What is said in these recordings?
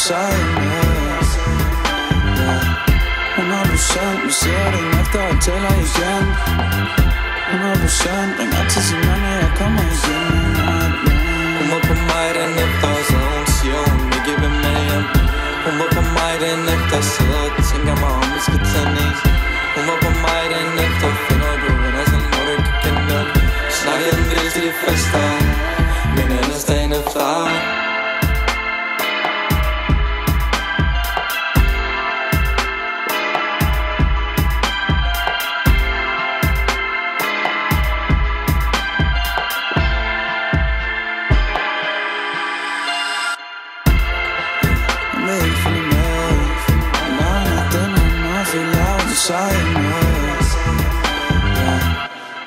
sejne. 100%, vi ser den efter og tæller igen. 100% ringer til sin mand, og jeg kommer igen. Hun var på mig den efter, så hun siger, hun vil give med hjem. Hun var på mig den efter, sidder og tænker mig om, vi skal tændes. Hun var på mig den efter, finder du venner, så når du ikke kende dem. Snakkede en del til de fester, men ellers dagen efter. Jeg vil ikke følge med. Nej, den er meget for lav, det sejne.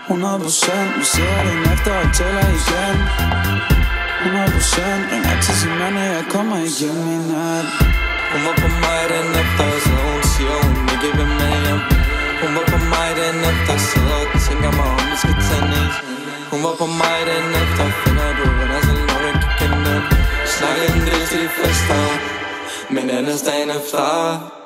100%, vi ser den efter og tæller igen. 100% ringer til sin mand, og jeg kommer igen i nat. Hun var på mig den efter, så hun siger, hun vil give med hjem. Hun var på mig den efter, sidder og tænker mig om, vi skal tændes. Hun var på mig den efter, finder du venner, så når du ikke kende dem. Snakkede en del til de fester, men ellers dagen efter.